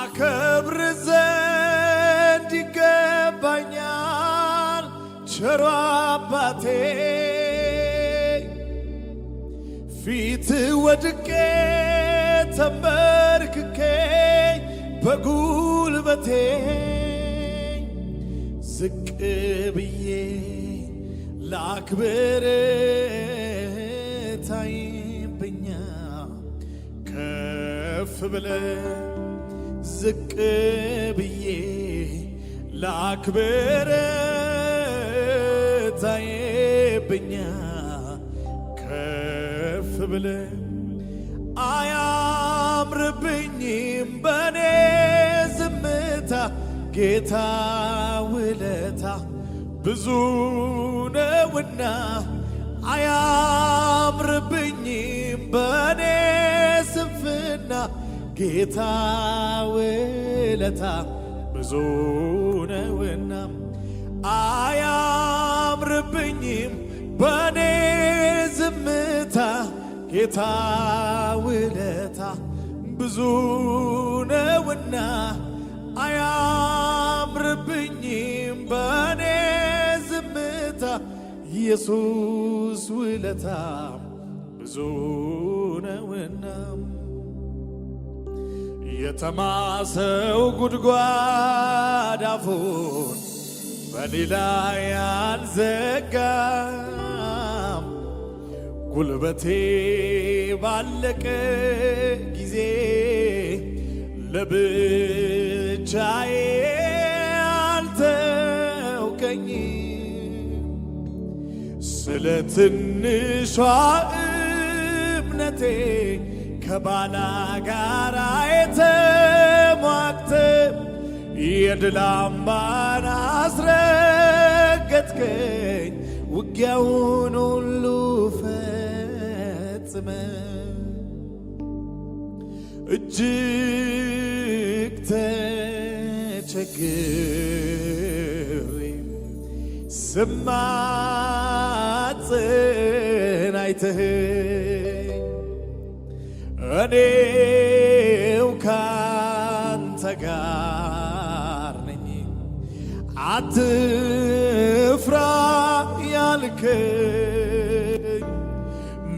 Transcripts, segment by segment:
አከብር ዘንድ ይገባኛል ቸሩ አባቴ ፊት ወድቄ ተንበርክኬ በጉልበቴ ዝቅ ብዬ ላክብር ታይብኛ ከፍ ብለ ዝቅ ብዬ ላክብር ታይብኛ ከፍ ብለ አያምርብኝም በኔ ዝምታ ጌታ ውለታ ብዙ ነውና አያምርብኝም በኔ ስንፍና ጌታ ውለታ ብዙ ነውና አያምርብኝም በኔ ዝምታ ጌታ ውለታ ብዙ ነውና አያምርብኝም በኔ ዝምታ ኢየሱስ ውለታ ብዙ ነውና የተማሰው ጉድጓድ አፉን በሌላ ያልዘጋም ጉልበቴ ባለቀ ጊዜ ለብቻዬ አልተውከኝም ስለ ትንሿ እምነቴ ከባላጋራዬ ተሟግተ የድል አምባን አስረገጥከኝ ውጊያውን ሁሉ ፈጽመ እጅግ ተቸግሬ ስማጽን አይተኸኝ እኔው ካንተ ጋር ነኝ አትፍራ ያልከኝ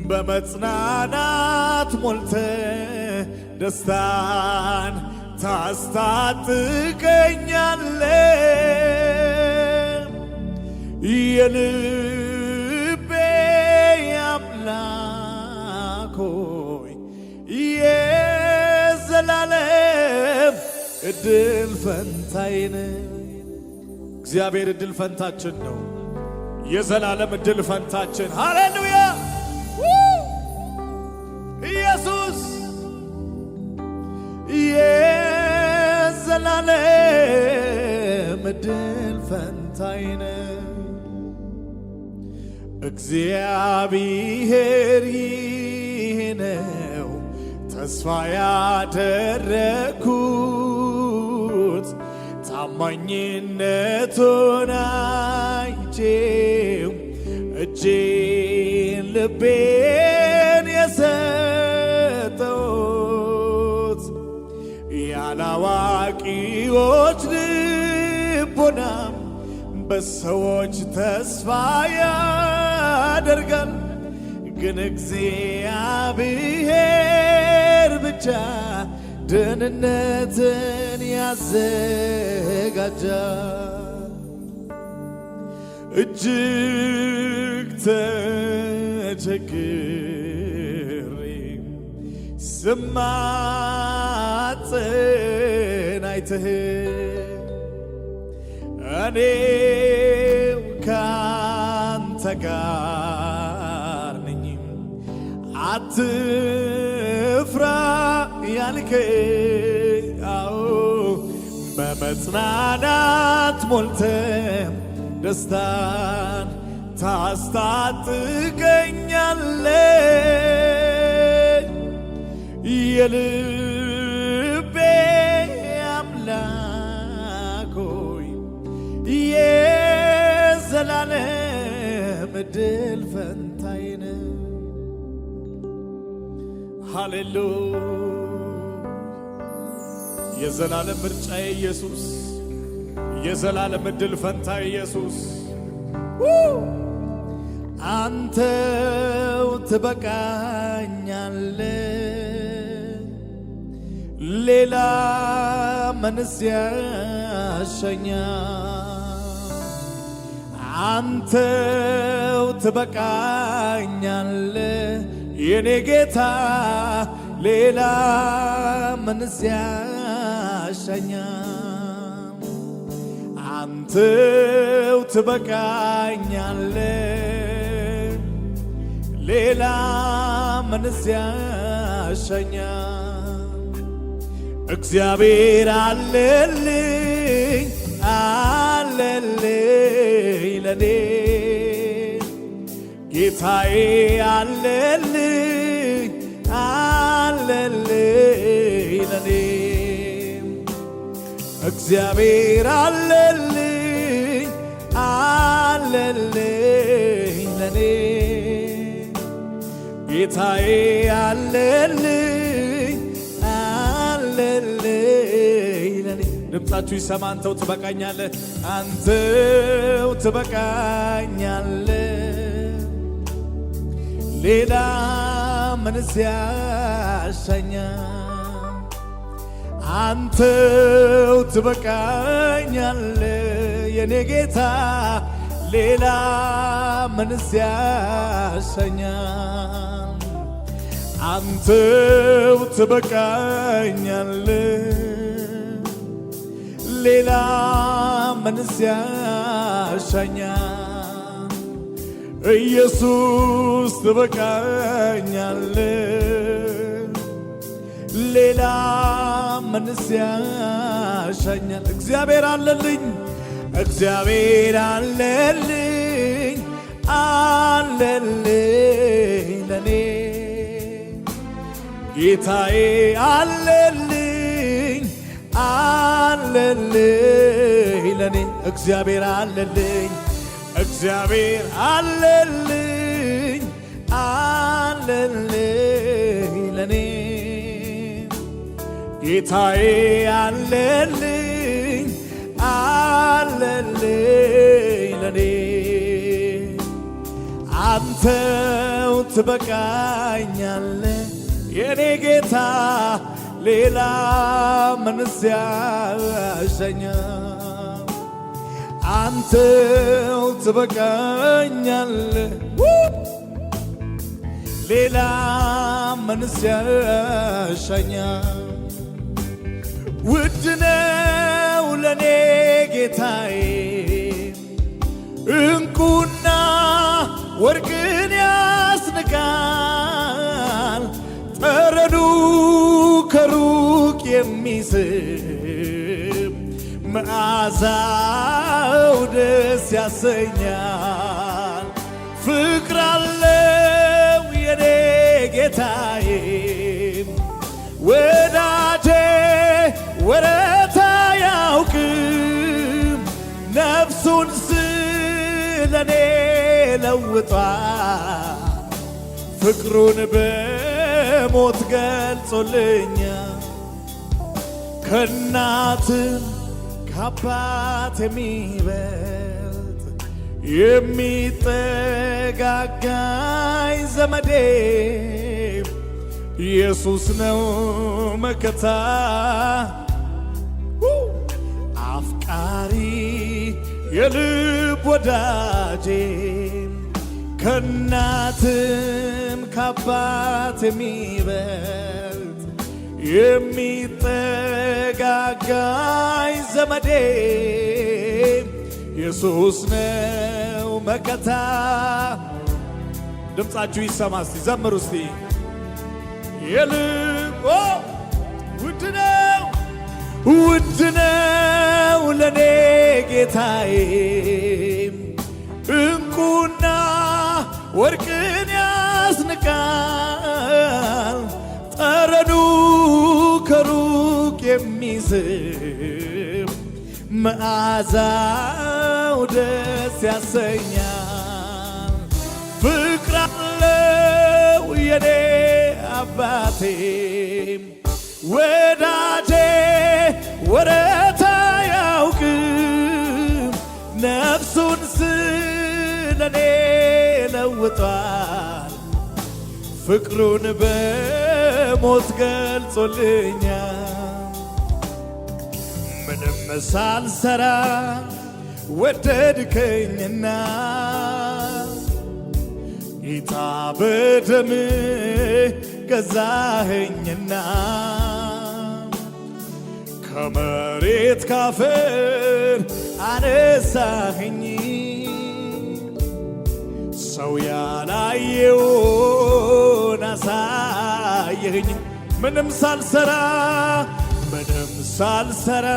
በመጽናናት ሞልተ ደስታን ታስታጥቀኛለ የልቤ አምላክ ሆይ የዘላለም እድል ፈንታዬን እግዚአብሔር እድል ፈንታችን ነው። የዘላለም እድል ፈንታችን ሃሌሉያ ኢየሱስ የዘላለም እድል ፈንታዬን እግዚአብሔር ይህ ነው ተስፋ ያደረግኩት ታማኝነቱን አይቼው እጄን ልቤን የሰጠሁት ያላዋቂዎች ልቦናም በሰዎች ተስፋ ያደርጋል ግን እግዚአብሔር ብቻ ደህንነትን ያዘጋጃል እጅግ ተቸግሬ ስማጽን አይተኸኝ እኔው ካንተ ጋር ነኝ አትፍራ ያልከኝ በመጽናናት ሞልተ ደስታን ታስታጥቀኛለ የልቤ አምላክ ሆይ የዘላለም እድል ፈንታዬን ሃሌሉያ የዘላለም ምርጫዬ ኢየሱስ፣ የዘላለም ዕድል ፈንታ ኢየሱስ፣ አንተው ትበቃኛለ ሌላ ምንስ ያሻኛል? አንተው ትበቃኛለ የኔ ጌታ ሌላ ምንስ ያሻኛል? አንተው ትበቃኛለ ሌላ ምንስ ያሻኛል? እግዚአብሔር አለልኝ አለልኝ ለኔ ጌታዬ አለልኝ አለልኝ ለኔ እግዚአብሔር አለልኝ አለልኝ ለኔ ጌታዬ አለልኝ አለልኝ ለኔ። ድምፃችሁ ይሰማ። አንተው ትበቃኛለህ፣ አንተው ትበቃኛለህ ሌላ ምንስ ያሻኛል? አንተው ትበቃኛለህ የኔ ጌታ ሌላ ምንስ ያሻኛል? አንተው ትበቃኛለህ ሌላ ምንስ ያሻኛል? ኢየሱስ ትበቃኛለህ ሌላ ምንስ ያሻኛል? እግዚአብሔር አለልኝ እግዚአብሔር አለልኝ አለልኝ ለኔ ጌታዬ አለልኝ አለልኝ ለኔ እግዚአብሔር አለልኝ እግዚአብሔር አለልኝ አለልኝ ለኔ ጌታዬ አለልኝ አለልኝ ለኔ አንተው ትበቃኛለህ የኔ ጌታ ሌላ ምንስ ያሻኛል? አንተው ትበቃኛለህ ሌላ ምንስ ያሻኛል? ውድ ነው ለኔ ጌታዬ እንቁና ወርቅን ያስንቃል ጠረኑ ከሩቅ የሚስብ መዓዛው ደስ ያሰኛል። ፍቅር አለው የኔ ጌታዬ ወዳጄ ወረታ ያውቅም ነፍሱን ስለኔ ለውጧል ፍቅሩን በሞት ገልጾልኛል። ከእናትም ከአባት የሚበልጥ የሚጠጋጋኝ ዘመዴ ኢየሱስ ነው መከታ አፍቃሪ የልብ ወዳጄ ከእናትም ከአባት የሚበልጥ የሚጠጋጋኝ ዘመዴ ኢየሱስ ነው መከታ። ድምፃችሁ ይሰማ እስቲ ዘምሩ እስቲ የልብ ውድ ነው ውድ ነው ለኔ ጌታዬ እንቁና ወርቅን ያስንቃል ጠረኑ ከሩቅ የሚስብ መዓዛው ደስ ያሰኛል። ፍቅር አለው የኔ አባቴ ወዳጄ ለውጧል ፍቅሩን በሞት ገልጾልኛል ምንም ሳልሰራ ወደድከኝና ጌታ በደም ገዛኸኝና ከመሬት ካፈር አነሳኸኝ ሰው ያላየውን አሳየኸኝ ምንም ሳልሰራ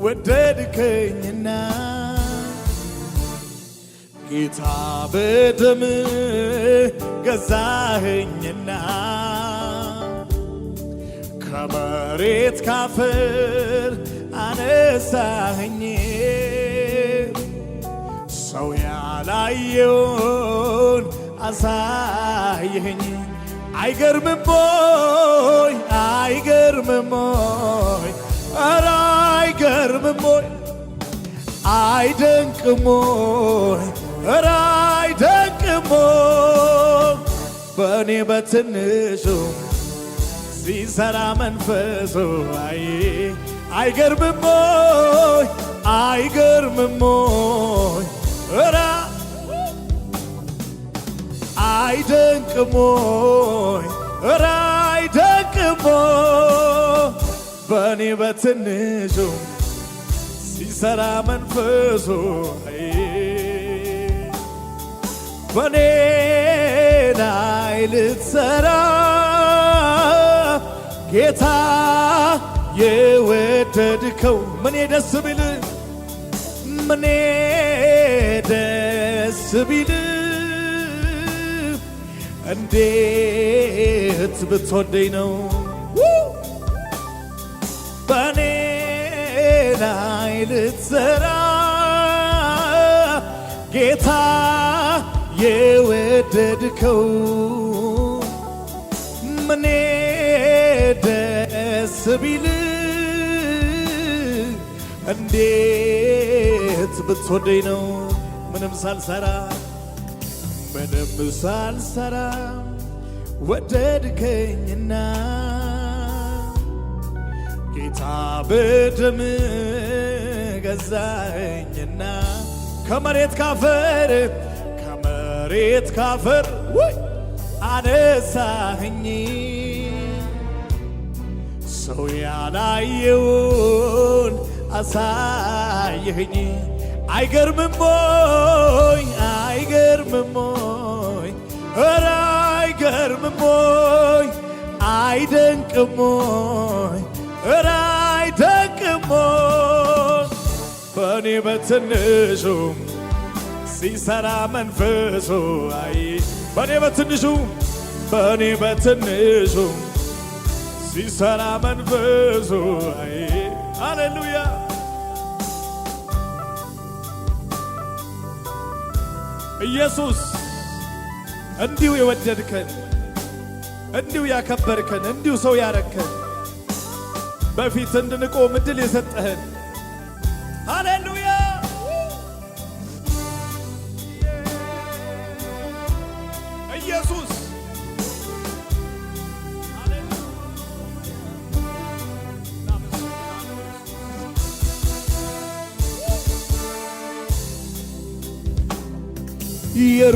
ወደድከኝና ጌታ በደም ገዛኸኝና ከመሬት ካፈር አነሳኸኝ ሰው ያላየውን አሳየኸኝ አይገርምም ሆይ ኧረ አይገርምም ሆይ አይደንቅም ሆይ ኧረ አይደንቅም ሆይ በእኔ በትንሹ ሲሰራ መንፈሱ አይገርምም ሆይ ኧረ አይደንቅም ሆይ ኧረ አይደንቅም ሆይ በእኔ በትንሹ ሲሰራ መንፈሱ በእኔ ላይ ልትሰራ ጌታ የወደድከው ምኔ ደስ ቢል እንዴት ብትወደኝ ነው በእኔ ላይ ልትሰራ ጌታ የወደድከው ምኔ ደስ ቢል እንዴት ብትወደኝ ነው ምንም ሳልሰራ ወደድከኝና ጌታ በደም ገዛኸኝና ከመሬት ካፈር አነሳኸኝ ሰው ያላየውን አሳየኸኝ አይገርምም ሆይ ኧረ አይገርምም ሆይ አይደንቅም ሆይ ኧረ አይደንቅም ሆይ በእኔ በትንሹ ሲሰራ መንፈሱ በእኔ በትንሹ ሲሰራ መንፈሱ ሃሌሉያ ኢየሱስ እንዲሁ የወደድከን እንዲሁ ያከበርከን እንዲሁ ሰው ያረከን በፊት እንድንቆም ዕድል የሰጠህን ሃሌሉያ ኢየሱስ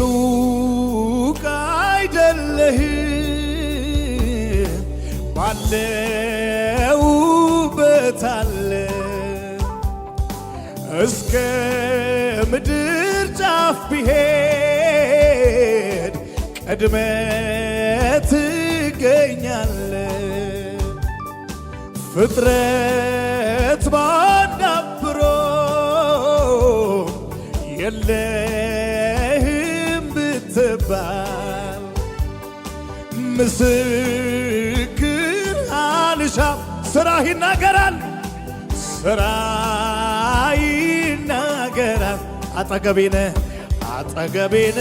የሩቅ አይደለህም ባለውበት አለ እስከ ምድር ጫፍ ቢሄድ ቀድመ ትገኛለ ፍጥረት ባንዳብሮ የለህም ብትባል ምስክር አልሻም ስራህ ይናገራል አጠገቤነ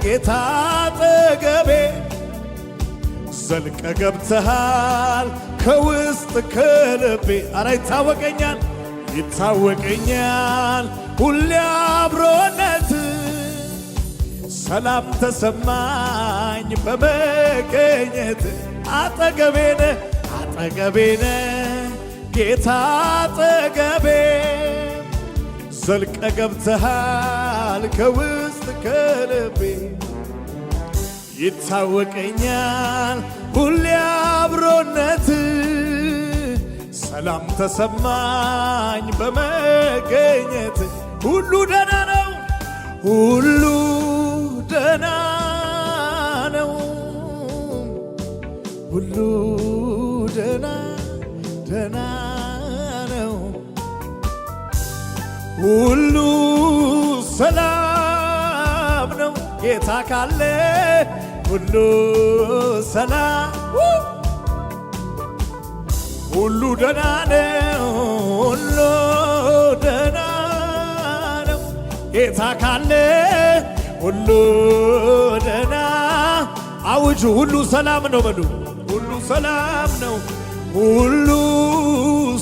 ጌታ አጠገቤ ዘልቀ ገብተሃል ከውስጥ ከልቤ አረ ይታወቀኛል ሁሌ አብሮነት ሰላም ተሰማኝ በመገኘት አጠገቤነ አጠገቤነ ጌታ አጠገቤ ዘልቀ ገብተሃል ከውስጥ ከልቤ ይታወቀኛል ሁሌ አብሮነት ሰላም ተሰማኝ በመገኘት ሁሉ ደህና ነው ሁሉ ደህና ነው ሁሉ ደህና ደህና ነው ሁሉ ሰላም ነው ጌታ ካለ ሁሉ ሰላም ሁሉ ደህና ነው ሁሉ ደህና ነው ጌታ ካለ ሁሉ ደህና አውጁ ሁሉ ሰላም ነው በሉ ሁሉ ሰላም ነው ሁሉ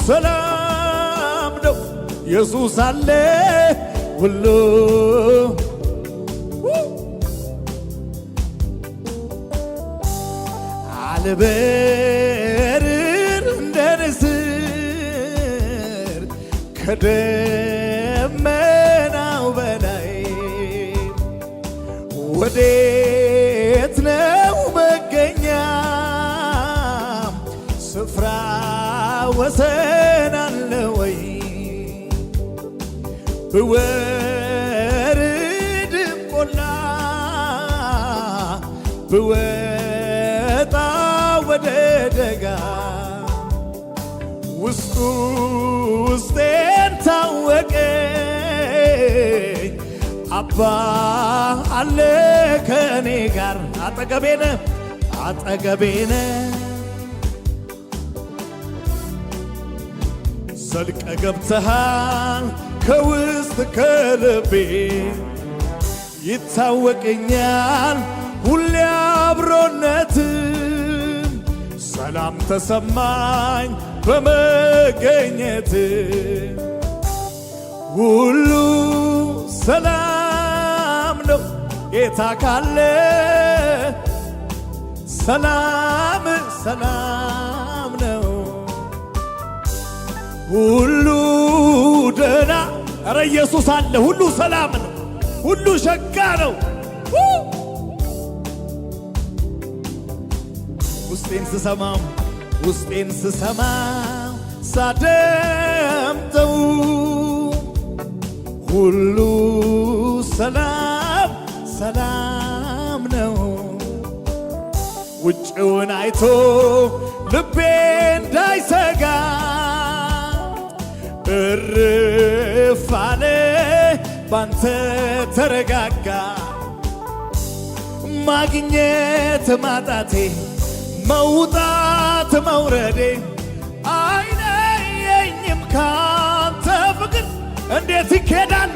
ሰላም ነው ኢየሱስ አለ ሁሉ አልበርር እንደ ንስር ከደመናው በላይ ወዴት ነው መገኛ ስፍራ ወሰን አለ ወይ ብወርድም ቆላ ብወጣ ወደ ደጋ ውስጡ ውስጤን ታወቀኝ አባ አለ ከኔ ጋር አጠገቤነ አጠገቤነ ዘልቀ ገብተሃል ከውስጥ ከልቤ ይታወቀኛል ሁሌ አብሮነት ሰላም ተሰማኝ በመገኘት ሁሉ ሰላም ነው ጌታ ካለ ሰላም ሰላም ነው ሁሉ ደህና ኧረ ኢየሱስ አለ ሁሉ ሰላም ነው ሁሉ ሸጋ ነው ውስጤን ስሰማው ሳደምጠው ሁሉ ሰላም ሰላም ነው ውጭውን አይቶ ልቤ እንዳይሰጋ እርፍ አለ ባንተ ተረጋጋ ማግኘት ማጣቴ መውጣት መውረዴ አይለየኝም ካንተ ፍቅር እንዴት ይኬዳል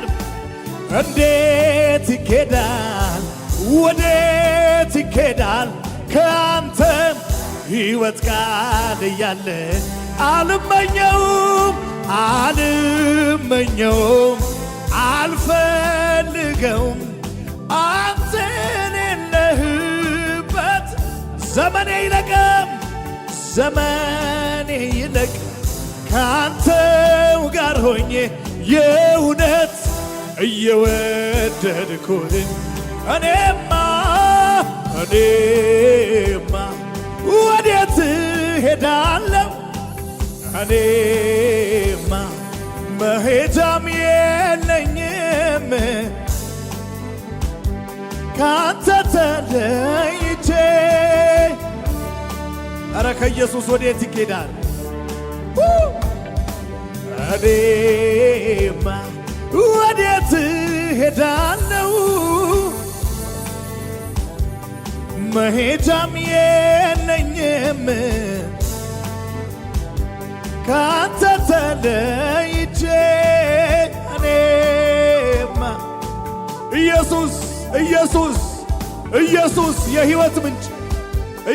እንዴት ይኬዳል ወዴት ይኬዳል ካንተ ሕይወት ቃል እያለ አልመኘውም አልመኘውም አልፈልገውም አንተን የለህበት ዘመኔ ይለቅም ዘመኔ ይለቅ ካንተው ጋር ሆኜ የእውነት እየወደድኩህ እኔማ ወዴት ሄዳለሁ እኔማ መሄጃም የለኝም ካንተ ተለይቼ ኧረ ከኢየሱስ ወዴት ይኬዳል እኔማ ወዴት ሄዳለሁ መሄጃም የለኝም ካንተ ተለይቼ እኔማ ኢየሱስ ኢየሱስ ኢየሱስ የሕይወት ምንጭ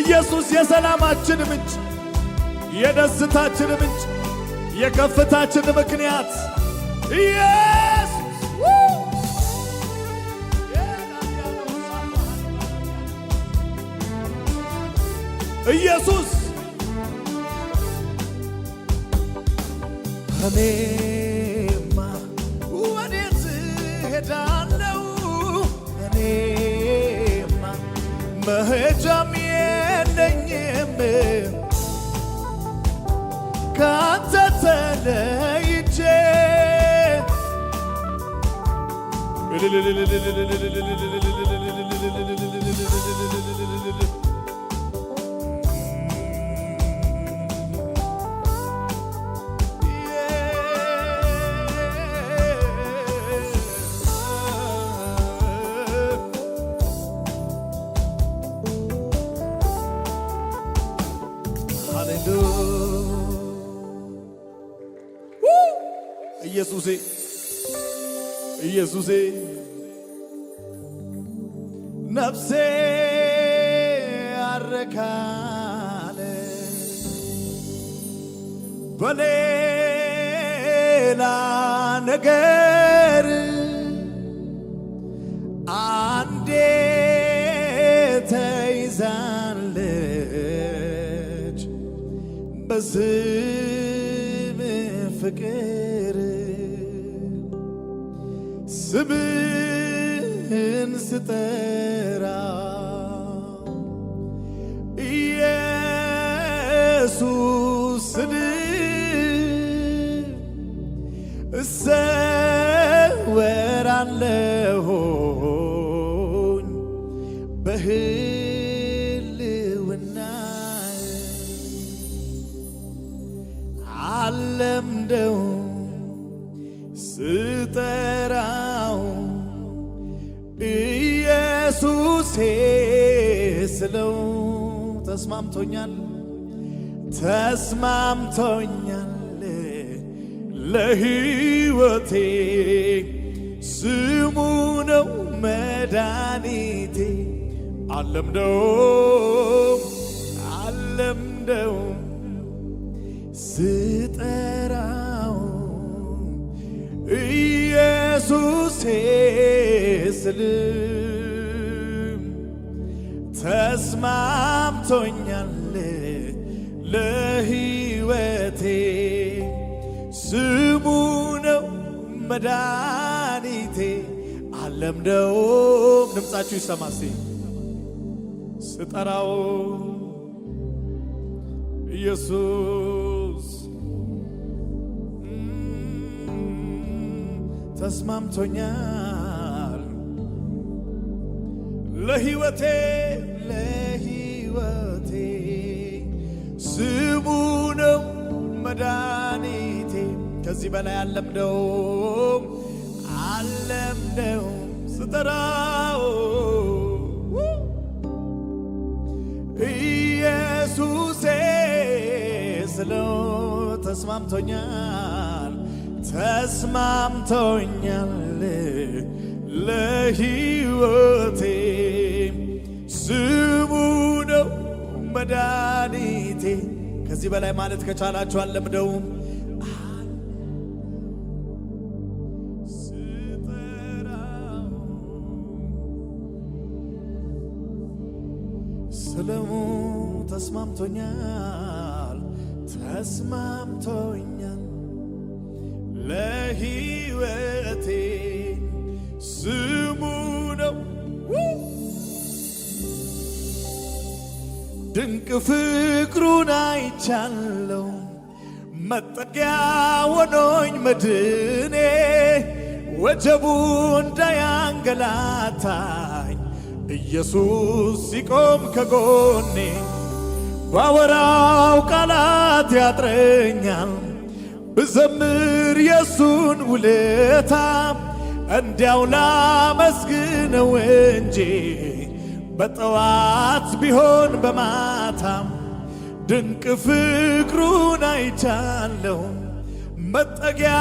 ኢየሱስ የሰላማችን ምንጭ የደስታችን ምንጭ የከፍታችን ምክንያት ኢየሱስ ኢየሱስ እኔማ ወዴት ሄዳለሁ እኔማ መሄጃም የለኝም ካንተ ተለይቼ ኢየሱሴ ኢየሱሴ ነፍሴ አረካለ በሌላ ነገር አንዴ ተይዛለች በስም ፍቅር ስምህን ስጠራ ኢየሱስ ስል እሰወራለሁኝ በህልውና አለምደው ስጠራው ኢየሱሴ ስለው ተስማምቶኛል ተስማምቶኛል ለሕይወቴ ስሙ ነው መድኃኒቴ አለምደው ስጠራው ኢየሱሴ ስል ተስማምቶኛል ለሕይወቴ ስሙ ነው መድኃኒቴ አለምደውም ድምፃችሁ ይሰማሴ ስጠራው ኢየሱስ ተስማምቶኛል ለሕይወቴ ስሙ ነው መድኃኒቴ ከዚህ በላይ አለምደውም ስጠራው ኢየሱሴ ስለው ተስማምቶኛል ለሕይወቴ ስሙ ነው መድኃኒቴ ከዚህ በላይ ማለት ከቻላችሁ አለምደውም ስለሙ ተስማምቶኛል ለሕይወቴ ስሙ ነው ድንቅ ፍቅሩን አይቻለው መጠጊያ ሆኖኝ መድኔ ወጀቡ እንዳያንገላታኝ ኢየሱስ ሲቆም ከጎኔ ባወራው ቃላት ያጥረኛል ብዘምር የሱን ውለታ እንዲያው ላመስግነው እንጂ በጠዋት ቢሆን በማታም ድንቅ ፍቅሩን አይቻለሁ መጠጊያ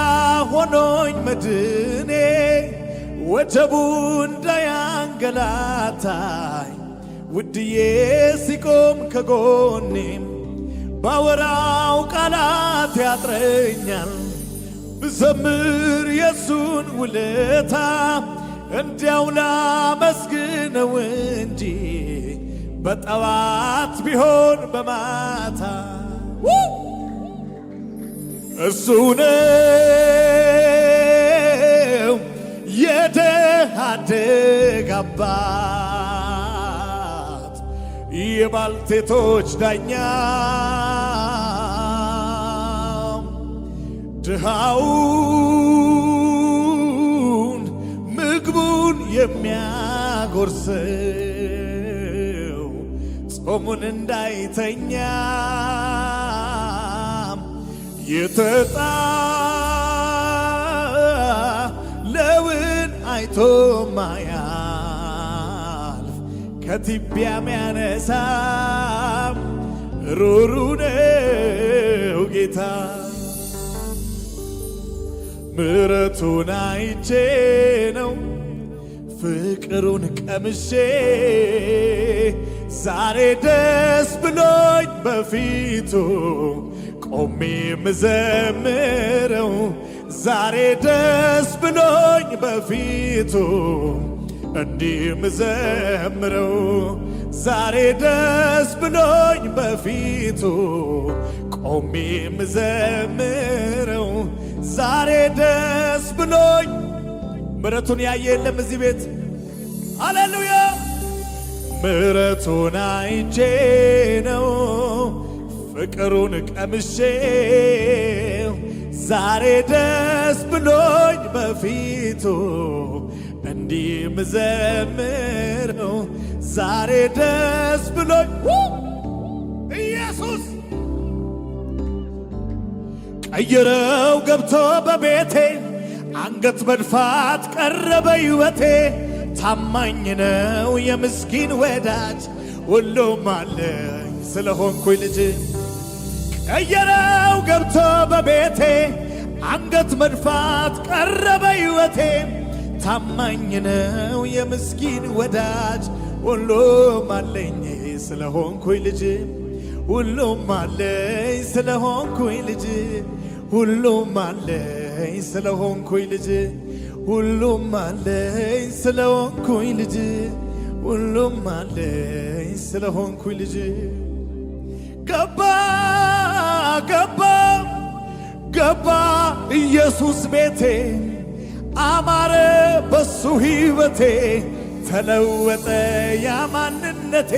ሆኖኝ መድኔ ወጀቡ እንዳያንገላታኝ ውድዬ ሲቆም ከጎኔም ባወራው ቃላት ያጥረኛል ብዘምር የሱን ውለታ እንዲያው ላመስግነው እንጂ በጠዋት ቢሆን በማታ እሱ ነው የድሃ አደግ አባት የባልቴቶች ዳኛ ድሃውን ምግቡን የሚያጎርሰው ጾሙን እንዳይተኛ የተጣለውን አይቶ ማያልፍ ከትቢያ ሚያነሳ ሩሩ ነው ጌታ። ምሕረቱን አይቼ ነው ፍቅሩን ቀምሼ ዛሬ ደስ ብሎኝ በፊቱ ቆሜ ምዘምረው። ዛሬ ደስ ብሎኝ በፊቱ እንዲህ ምዘምረው። ዛሬ ደስ ብሎኝ በፊቱ ቆሜ ምዘምረው። ዛሬ ደስ ብሎኝ። ምሕረቱን ያየ የለም እዚህ ቤት? ሃሌሉያ! ምሕረቱን አይቼ ነው ፍቅሩን ቀምሼ ዛሬ ደስ ብሎኝ በፊቱ እንዲህ ምዘምረው። ዛሬ ደስ ብሎኝ ኢየሱስ ቀየረው ገብቶ በቤቴ አንገት መድፋት ቀረ በሕይወቴ። ታማኝ ነው የምስኪን ወዳጅ ሁሉም አለኝ ስለሆንኩኝ ልጅ። ቀየረው ገብቶ በቤቴ አንገት መድፋት ቀረ በሕይወቴ። ታማኝ ነው የምስኪን ወዳጅ ሁሉም አለኝ ስለሆንኩኝ ልጅ። ሁሉም አለኝ ስለሆንኩኝ ልጅ። ሁሉም አለኝ ስለሆንኩኝ ልጅ። ሁሉም አለኝ ስለሆንኩኝ ልጅ። ሁሉም አለኝ ስለሆንኩኝ ልጅ። ገባ ገባ ገባ ኢየሱስ ቤቴ አማረ በሱ ሕይወቴ። ተለወጠ ያ ማንነቴ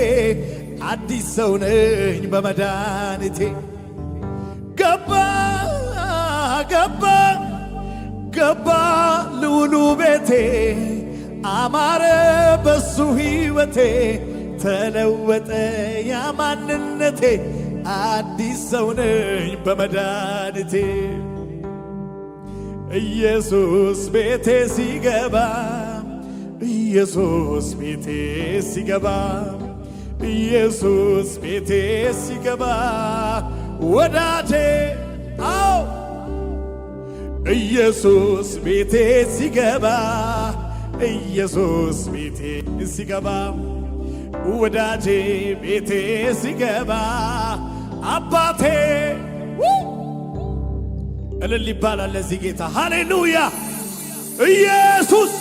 አዲስ ሰው ነኝ በመድኃኒቴ። ገባ ገባ ገባ ልውሉ ቤቴ አማረ በሱ ሕይወቴ። ተለወጠ ያ ማንነቴ አዲስ ሰው ነኝ በመድኃኒቴ። ኢየሱስ ቤቴ ሲገባ ኢየሱስ ቤቴ ሲገባ ኢየሱስ ቤቴ ሲገባ ወዳጄ አው ኢየሱስ ቤቴ ሲገባ ኢየሱስ ቤቴ ሲገባ ወዳጄ ቤቴ ሲገባ አባቴ እልል ይባላል ለዚህ ጌታ። ሃሌሉያ ኢየሱስ